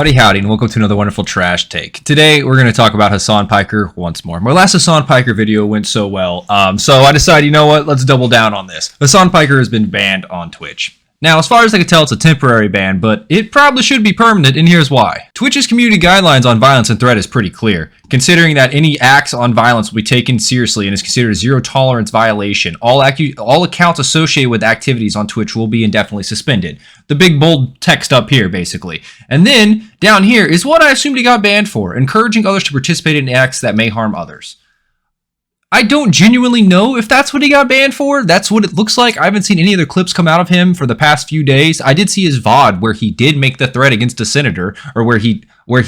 Howdy, and welcome to another wonderful trash take. Today, we're going to talk about Hasan Piker once more. My last Hasan Piker video went so well, so I decided, you know what, let's double down on this. Hasan Piker has been banned on Twitch. Now, as far as I can tell, it's a temporary ban, but it probably should be permanent, and here's why. Twitch's community guidelines on violence and threat is pretty clear, considering that any acts on violence will be taken seriously and is considered a zero-tolerance violation. All accounts associated with activities on Twitch will be indefinitely suspended. The big bold text up here, basically. And then, down here, is what I assumed he got banned for, encouraging others to participate in acts that may harm others. I don't genuinely know if that's what he got banned for. That's what it looks like. I haven't seen any other clips come out of him for the past few days. I did see his VOD where he did make the threat against a senator, or where he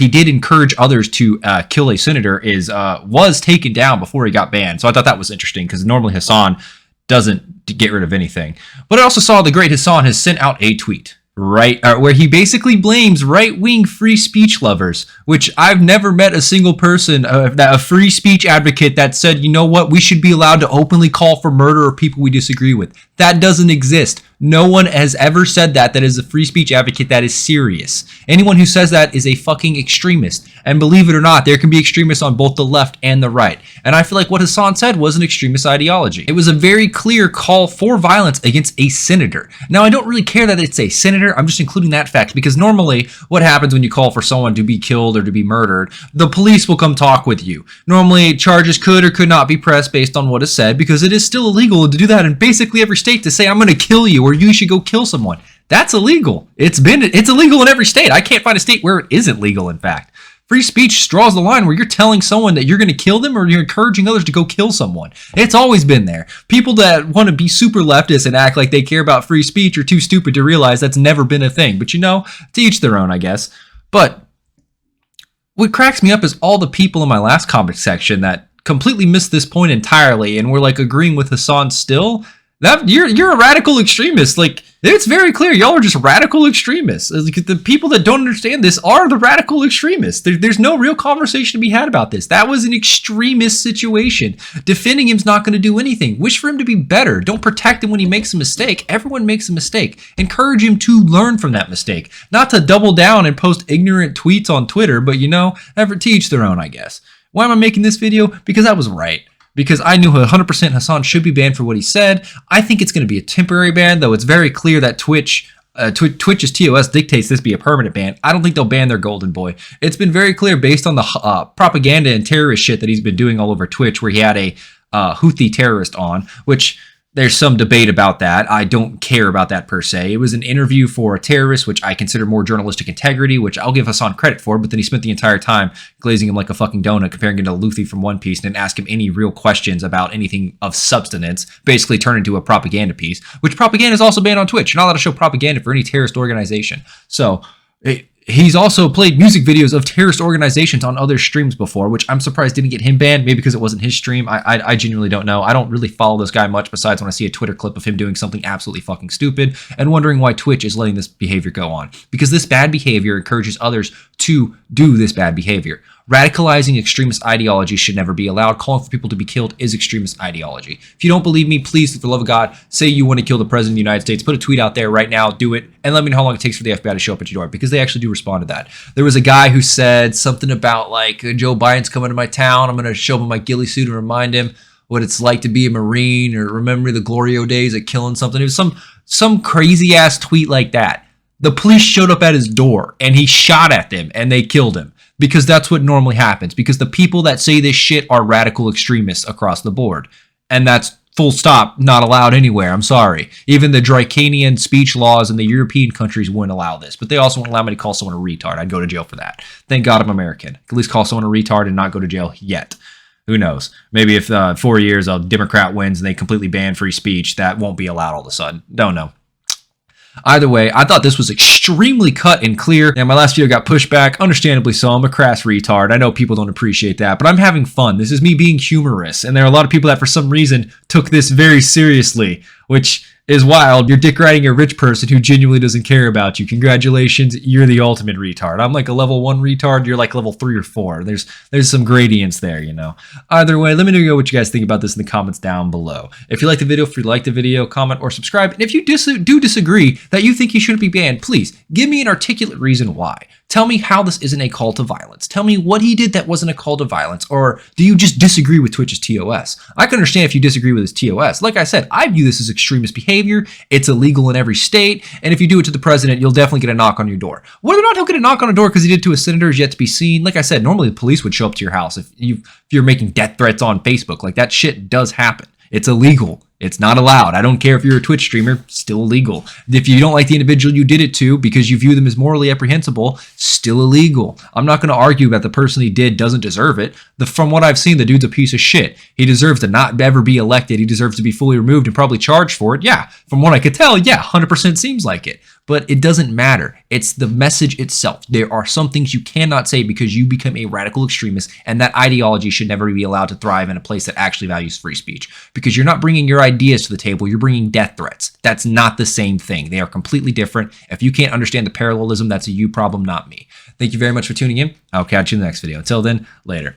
did encourage others to kill a senator, was taken down before he got banned. So I thought that was interesting because normally Hasan doesn't get rid of anything. But I also saw the great Hasan has sent out a tweet. Where he basically blames right-wing free speech lovers, which I've never met a single person, a free speech advocate that said, you know what, we should be allowed to openly call for murder of people we disagree with. That doesn't exist. No one has ever said that is a free speech advocate that is serious. Anyone who says that is a fucking extremist. And believe it or not, there can be extremists on both the left and the right. And I feel like what Hasan said was an extremist ideology. It was a very clear call for violence against a senator. Now, I don't really care that it's a senator. I'm just including that fact because normally what happens when you call for someone to be killed or to be murdered, the police will come talk with you. Normally, charges could or could not be pressed based on what is said because it is still illegal to do that in basically every state to say, I'm going to kill you or you should go kill someone. That's illegal. It's illegal in every state. I can't find a state where it isn't legal, in fact. Free speech draws the line where you're telling someone that you're going to kill them or you're encouraging others to go kill someone. It's always been there. People that want to be super leftist and act like they care about free speech are too stupid to realize that's never been a thing. But you know, to each their own, I guess. But what cracks me up is all the people in my last comment section that completely missed this point entirely and were like agreeing with Hasan still. That you're a radical extremist. Like, it's very clear. Y'all are just radical extremists. Like, the people that don't understand this are the radical extremists. There's no real conversation to be had about this. That was an extremist situation. Defending him's not going to do anything. Wish for him to be better. Don't protect him when he makes a mistake. Everyone makes a mistake. Encourage him to learn from that mistake. Not to double down and post ignorant tweets on Twitter, but you know, ever to each their own, I guess. Why am I making this video? Because I was right. Because I knew 100% Hasan should be banned for what he said. I think it's going to be a temporary ban, though it's very clear that Twitch's TOS dictates this be a permanent ban. I don't think they'll ban their golden boy. It's been very clear based on the propaganda and terrorist shit that he's been doing all over Twitch, where he had a Houthi terrorist on, which there's some debate about that. I don't care about that per se. It was an interview for a terrorist, which I consider more journalistic integrity, which I'll give Hasan credit for, but then he spent the entire time glazing him like a fucking donut, comparing him to Luffy from One Piece, and didn't ask him any real questions about anything of substance, basically turned into a propaganda piece, which propaganda is also banned on Twitch. You're not allowed to show propaganda for any terrorist organization. So he's also played music videos of terrorist organizations on other streams before, which I'm surprised didn't get him banned, maybe because it wasn't his stream. I genuinely don't know. I don't really follow this guy much besides when I see a Twitter clip of him doing something absolutely fucking stupid and wondering why Twitch is letting this behavior go on. Because this bad behavior encourages others to do this bad behavior. Radicalizing extremist ideology should never be allowed. Calling for people to be killed is extremist ideology. If you don't believe me, please, for the love of God, say you want to kill the President of the United States. Put a tweet out there right now. Do it. And let me know how long it takes for the FBI to show up at your door, because they actually do respond to that. There was a guy who said something about, like, Joe Biden's coming to my town. I'm going to show him my ghillie suit and remind him what it's like to be a Marine, or remember the Glorio days of killing something. It was some crazy-ass tweet like that. The police showed up at his door, and he shot at them, and they killed him. Because that's what normally happens. Because the people that say this shit are radical extremists across the board. And that's full stop, not allowed anywhere. I'm sorry. Even the draconian speech laws in the European countries wouldn't allow this. But they also won't allow me to call someone a retard. I'd go to jail for that. Thank God I'm American. At least call someone a retard and not go to jail yet. Who knows? Maybe if 4 years a Democrat wins and they completely ban free speech, that won't be allowed all of a sudden. Don't know. Either way, I thought this was extremely cut and clear, and my last video got pushed back, understandably so. I'm a crass retard. I know people don't appreciate that, but I'm having fun. This is me being humorous, and there are a lot of people that for some reason took this very seriously, which is wild. You're dick riding a rich person who genuinely doesn't care about you. Congratulations, you're the ultimate retard. I'm like a level 1 retard, you're like level 3 or 4. There's some gradients there, you know. Either way, let me know what you guys think about this in the comments down below. If you like the video, feel free to like the video, comment, or subscribe. And if you do disagree that you think he shouldn't be banned, please give me an articulate reason why. Tell me how this isn't a call to violence. Tell me what he did that wasn't a call to violence, or do you just disagree with Twitch's TOS? I can understand if you disagree with his TOS. Like I said, I view this as extremist behavior. It's illegal in every state, and if you do it to the president, you'll definitely get a knock on your door. Whether or not he'll get a knock on a door because he did it to a senator is yet to be seen. Like I said, normally the police would show up to your house if you're making death threats on Facebook. Like, that shit does happen. It's illegal. It's not allowed. I don't care if you're a Twitch streamer, still illegal. If you don't like the individual you did it to because you view them as morally reprehensible, still illegal. I'm not going to argue that the person he did doesn't deserve it. From what I've seen, the dude's a piece of shit. He deserves to not ever be elected. He deserves to be fully removed and probably charged for it. Yeah, from what I could tell, yeah, 100% seems like it. But it doesn't matter. It's the message itself. There are some things you cannot say because you become a radical extremist, and that ideology should never be allowed to thrive in a place that actually values free speech. Because you're not bringing your ideas to the table, you're bringing death threats. That's not the same thing. They are completely different. If you can't understand the parallelism, that's a you problem, not me. Thank you very much for tuning in. I'll catch you in the next video. Until then, later.